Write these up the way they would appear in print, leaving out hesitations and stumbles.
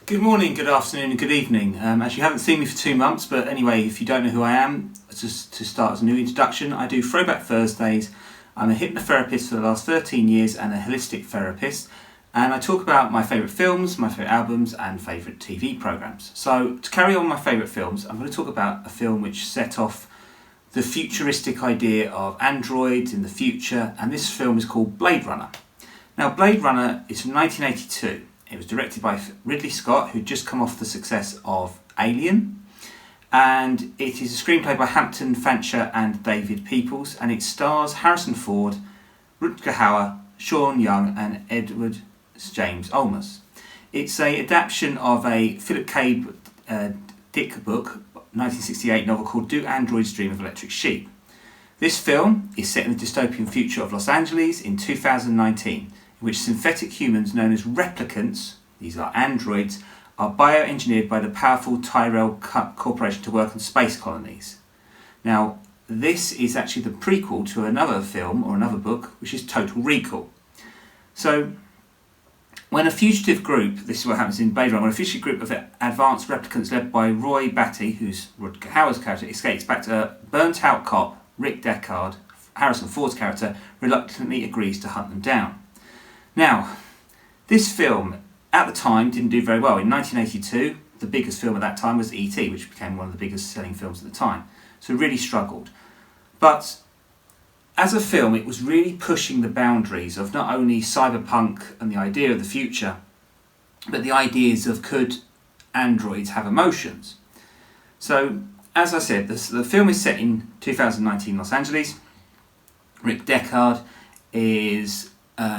Good morning, good afternoon and good evening. As you haven't seen me for 2 months, but anyway, if you don't know who I am, just to start as a new introduction, I do Throwback Thursdays. I'm a hypnotherapist for the last 13 years and a holistic therapist, and I talk about my favourite films, my favourite albums and favourite TV programmes. So to carry on my favourite films, I'm going to talk about a film which set off the futuristic idea of androids in the future, and this film is called Blade Runner. Now, Blade Runner is from 1982. It was directed by Ridley Scott, who'd just come off the success of Alien, and it is a screenplay by Hampton Fancher and David Peoples, and it stars Harrison Ford, Rutgerhauer, Sean Young and Edward James Olmos. It's an adaptation of a Philip K. Dick book, 1968 novel called doandroidsdreamofelectricsheep. This film is set in the dystopian future of Los Angeles in 2019, in which synthetic humans known as replicants, these are androids, are bioengineered by the powerful Tyrell Corporation to work on space colonies. Now, this is actually the prequel to another film or another book, which is Total Recall. So, when a fugitive group, this is what happens in Blade Runner, when a fugitive group of advanced replicants led by Roy Batty, who's Rutgerhauer's character, escapes back to a burnt-out cop, Rick Deckard, Harrison Ford's character, reluctantly agrees to hunt them down. Now, this film, at the time, didn't do very well. In 1982, the biggest film at that time was E.T., which became one of the biggest selling films at the time. So it really struggled. But as a film, it was really pushing the boundaries of not only cyberpunk and the idea of the future, but the ideas of could androids have emotions. So, as I said, the film is set in 2019 Los Angeles. Rick Deckard is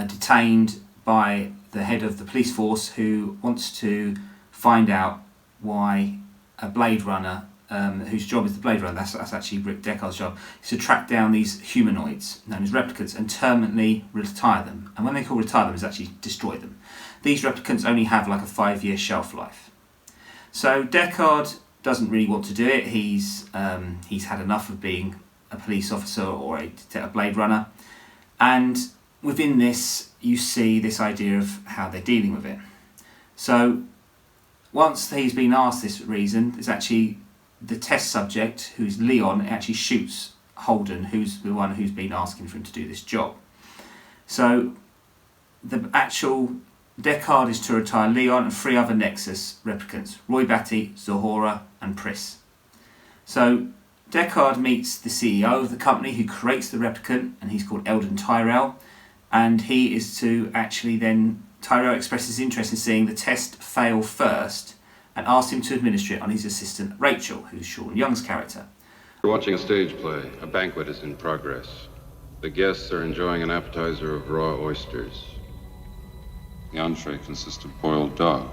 detained by the head of the police force, who wants to find out why a Blade Runner, whose job is the Blade Runner, that's actually Rick Deckard's job, is to track down these humanoids known as replicants and permanently retire them. And when they call retire them, is actually destroy them. These replicants only have like a 5-year shelf life. So Deckard doesn't really want to do it. He's had enough of being a police officer or a Blade Runner, and within this you see this idea of how they're dealing with it. So once he's been asked this reason, it's actually the test subject, who's Leon, actually shoots Holden, who's the one who's been asking for him to do this job. So the actual Deckard is to retire Leon and 3 other Nexus replicants, Roy Batty, Zahora and Pris. So Deckard meets the CEO of the company who creates the replicant, and he's called Eldon Tyrell, and he is to actually then, Tyrell expresses interest in seeing the test fail first and asks him to administer it on his assistant Rachel, who's Sean Young's character. We're watching a stage play. A banquet is in progress. The guests are enjoying an appetizer of raw oysters. The entree consists of boiled dog.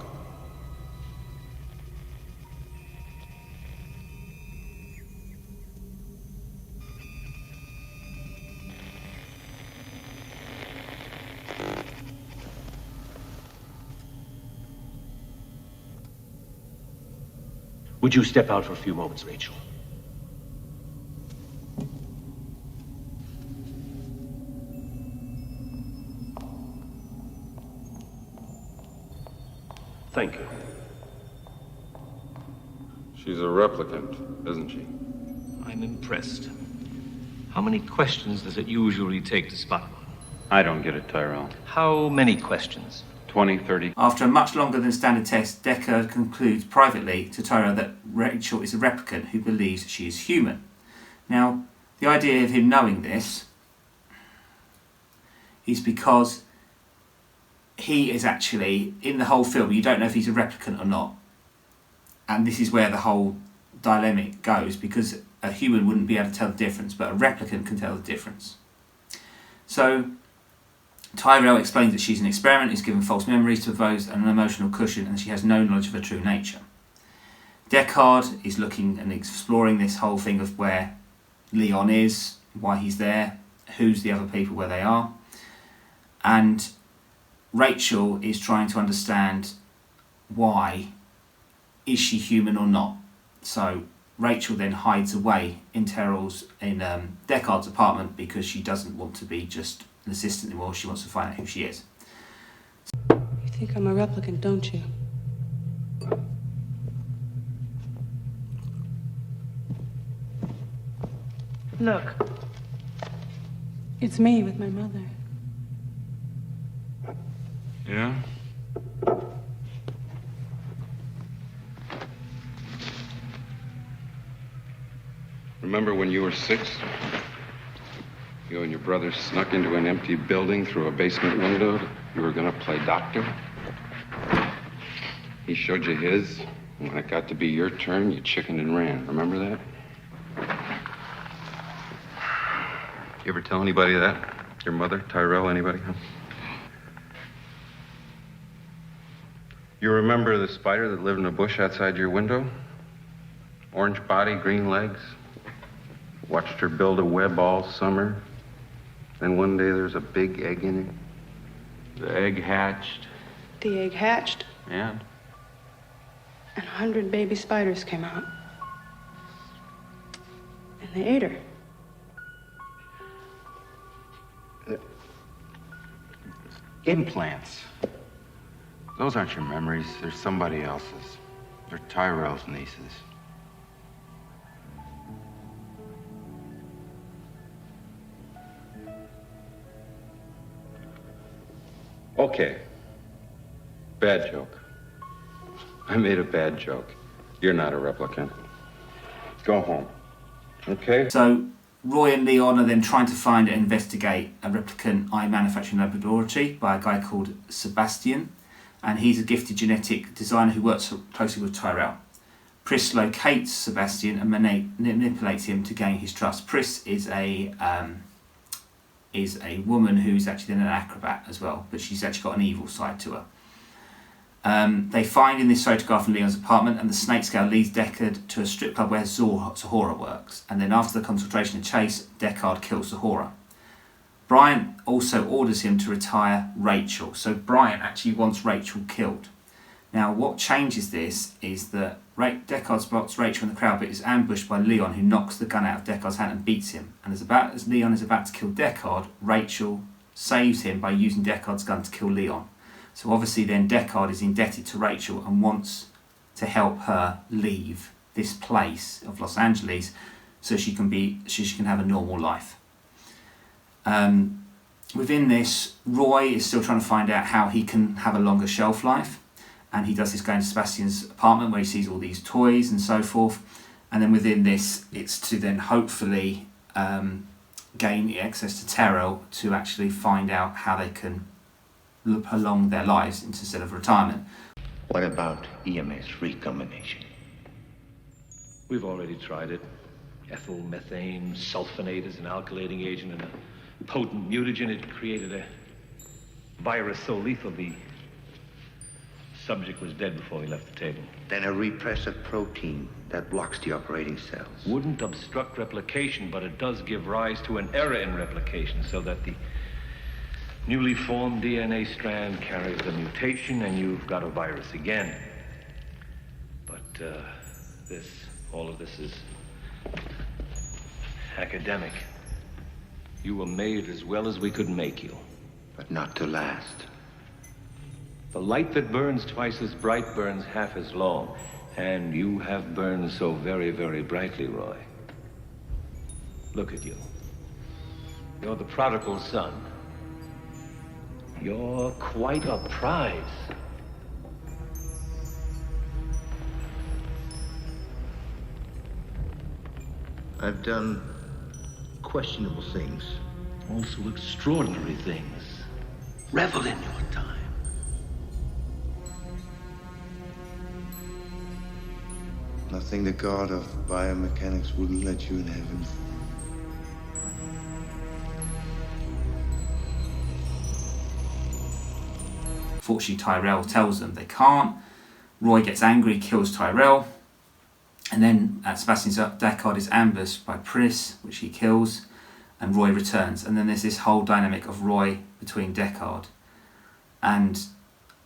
Would you step out for a few moments, Rachel? Thank you. She's a replicant, isn't she? I'm impressed. How many questions does it usually take to spot one? I don't get it, Tyrell. How many questions? 20, 30. After a much longer than standard test, Deckard concludes privately to Tyrell that Rachel is a replicant who believes she is human. Now, the idea of him knowing this is because he is actually, in the whole film, you don't know if he's a replicant or not. And this is where the whole dilemma goes, because a human wouldn't be able to tell the difference, but a replicant can tell the difference. So Tyrell explains that she's an experiment, is given false memories to evoke an emotional cushion, and she has no knowledge of her true nature. Deckard is looking and exploring this whole thing of where Leon is, why he's there, who's the other people, where they are. And Rachel is trying to understand why is she human or not. So Rachel then hides away in Deckard's apartment because she doesn't want to be just an assistant anymore. She wants to find out who she is. You think I'm a replicant, don't you? Look. It's me with my mother. Yeah? Remember when you were 6? You and your brother snuck into an empty building through a basement window. You were gonna play doctor. He showed you his, and when it got to be your turn, you chickened and ran. Remember that? You ever tell anybody that? Your mother, Tyrell, anybody? Huh? You remember the spider that lived in a bush outside your window? Orange body, green legs. Watched her build a web all summer. Then one day there's a big egg in it. The egg hatched. The egg hatched, And? and 100 baby spiders came out. And they ate her. Implants. Those aren't your memories. They're somebody else's. They're Tyrell's nieces. Okay. Bad joke. I made a bad joke. You're not a replicant. Go home. Okay? So Roy and Leon are then trying to find and investigate a replicant eye manufacturing laboratory by a guy called Sebastian, and he's a gifted genetic designer who works closely with Tyrell. Pris locates Sebastian and manipulates him to gain his trust. Pris is a woman who's actually an acrobat as well, but she's actually got an evil side to her. They find in this photograph in Leon's apartment, and the snake scale leads Deckard to a strip club where Zahora works. And then after the consultation and chase, Deckard kills Zahora. Brian also orders him to retire Rachel. So Brian actually wants Rachel killed. Now what changes this is that Deckard spots Rachel in the crowd but is ambushed by Leon, who knocks the gun out of Deckard's hand and beats him. And as Leon is about to kill Deckard, Rachel saves him by using Deckard's gun to kill Leon. So obviously then Deckard is indebted to Rachel and wants to help her leave this place of Los Angeles so she can have a normal life. Within this, Roy is still trying to find out how he can have a longer shelf life, and he does this going to Sebastian's apartment where he sees all these toys and so forth. And then within this, it's to then hopefully gain access to Tyrell to actually find out how they can prolong their lives instead of retirement. What about EMS recombination? We've already tried it. Ethyl methane sulfonate is an alkylating agent and a potent mutagen. It created a virus so lethal the subject was dead before he left the table. Then a repressive protein that blocks the operating cells. Wouldn't obstruct replication, but it does give rise to an error in replication so that the newly formed DNA strand carries the mutation and you've got a virus again. But all of this is academic. You were made as well as we could make you. But not to last. The light that burns twice as bright burns half as long. And you have burned so very, very brightly, Roy. Look at you. You're the prodigal son. You're quite a prize. I've done questionable things. Also extraordinary things. Revel in your time. Nothing the god of biomechanics wouldn't let you in heaven. Fortunately, Tyrell tells them they can't. Roy gets angry, kills Tyrell. And then Sebastian's Deckard is ambushed by Pris, which he kills. And Roy returns. And then there's this whole dynamic of Roy between Deckard. And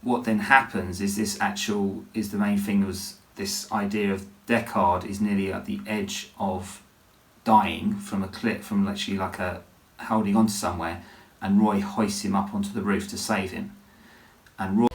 what then happens is the main thing was this idea of Deckard is nearly at the edge of dying from a cliff, from literally like holding on to somewhere. And Roy hoists him up onto the roof to save him. And Roy...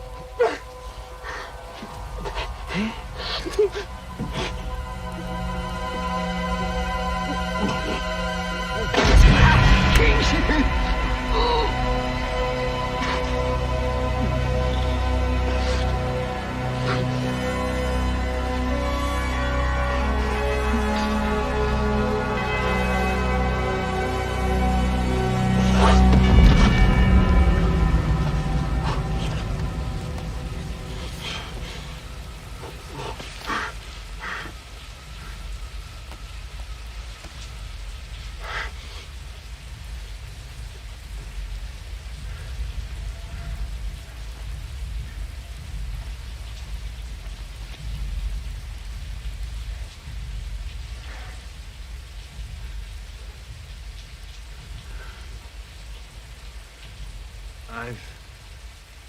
I've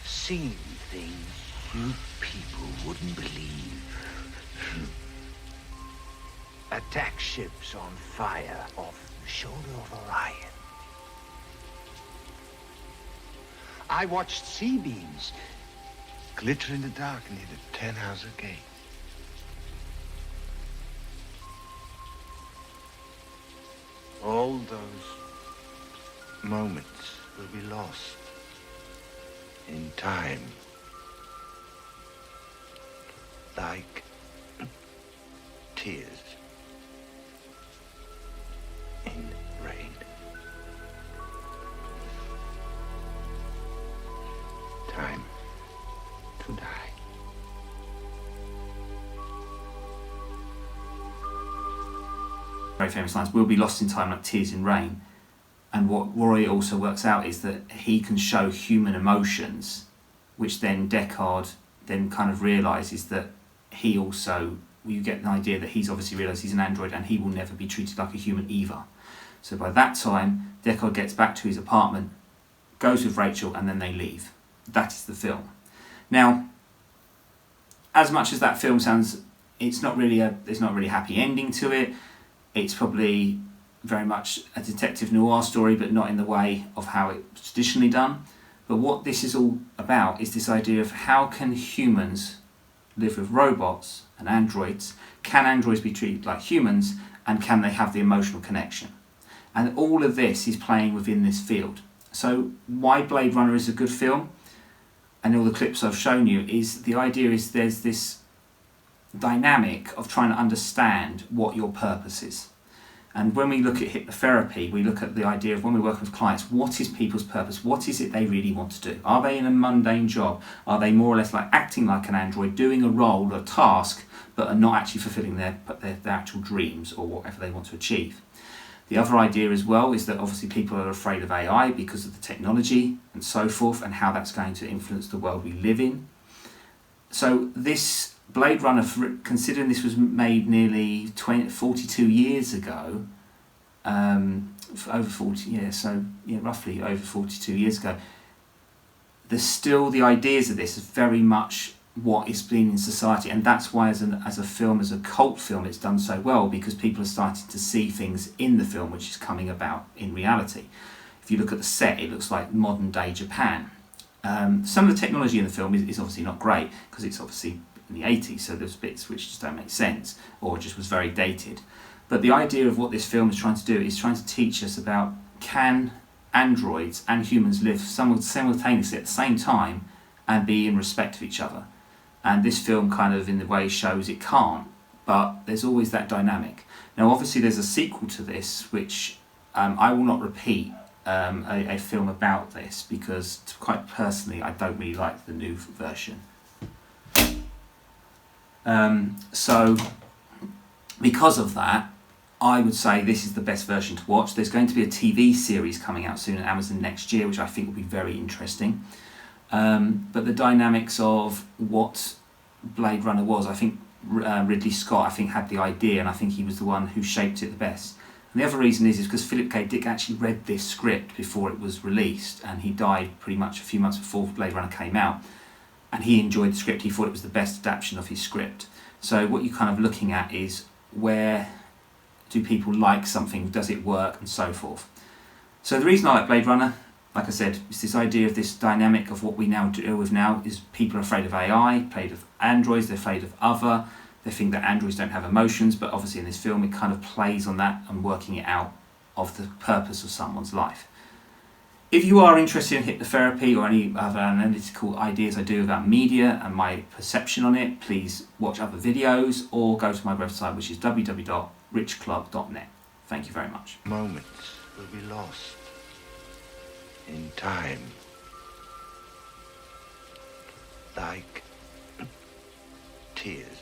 seen things you people wouldn't believe. Attack ships on fire off the shoulder of Orion. I watched C-beams glitter in the dark near the 10-house gate. All those moments will be lost in time, like tears in rain. Time to die. Very famous lines, will be lost in time like tears in rain. And what Roy also works out is that he can show human emotions, which then Deckard then kind of realises that he also, you get an idea that he's obviously realised he's an android and he will never be treated like a human either. So by that time, Deckard gets back to his apartment, goes with Rachel, and then they leave. That is the film. Now, as much as that film sounds, there's not really a happy ending to it. It's probably very much a detective noir story, but not in the way of how it's traditionally done. But what this is all about is this idea of how can humans live with robots and androids? Can androids be treated like humans? And can they have the emotional connection? And all of this is playing within this field. So why Blade Runner is a good film, and all the clips I've shown you, is the idea is there's this dynamic of trying to understand what your purpose is. And when we look at hypnotherapy, we look at the idea of when we're working with clients, what is people's purpose? What is it they really want to do? Are they in a mundane job? Are they more or less like acting like an android, doing a role, a task, but are not actually fulfilling their actual dreams or whatever they want to achieve? The other idea as well is that obviously people are afraid of AI because of the technology and so forth, and how that's going to influence the world we live in. So this Blade Runner, considering this was made nearly 42 years ago, over 40 years, so yeah, roughly over 42 years ago, there's still the ideas of this is very much what is being in society, and that's why as a film, as a cult film, it's done so well, because people are starting to see things in the film which is coming about in reality. If you look at the set, it looks like modern day Japan. Some of the technology in the film is obviously not great, because it's obviously in the 80s, so there's bits which just don't make sense, or just was very dated. But the idea of what this film is trying to do is trying to teach us about, can androids and humans live simultaneously at the same time and be in respect of each other? And this film kind of in the way shows it can't, but there's always that dynamic. Now obviously there's a sequel to this, which I will not repeat a film about this, because quite personally I don't really like the new version. So because of that, I would say this is the best version to watch. There's going to be a TV series coming out soon on Amazon next year, which I think will be very interesting. But the dynamics of what Blade Runner was, I think Ridley Scott, had the idea, and I think he was the one who shaped it the best. And the other reason is because Philip K. Dick actually read this script before it was released, and he died pretty much a few months before Blade Runner came out. And he enjoyed the script. He thought it was the best adaptation of his script. So what you're kind of looking at is, where do people like something? Does it work? And so forth. So the reason I like Blade Runner, like I said, is this idea of this dynamic of what we now deal with now is people are afraid of AI, afraid of androids, they're afraid of other. They think that androids don't have emotions, but obviously in this film it kind of plays on that and working it out of the purpose of someone's life. If you are interested in hypnotherapy or any other analytical ideas I do about media and my perception on it, please watch other videos or go to my website, which is www.richclub.net. Thank you very much. Moments will be lost in time, like tears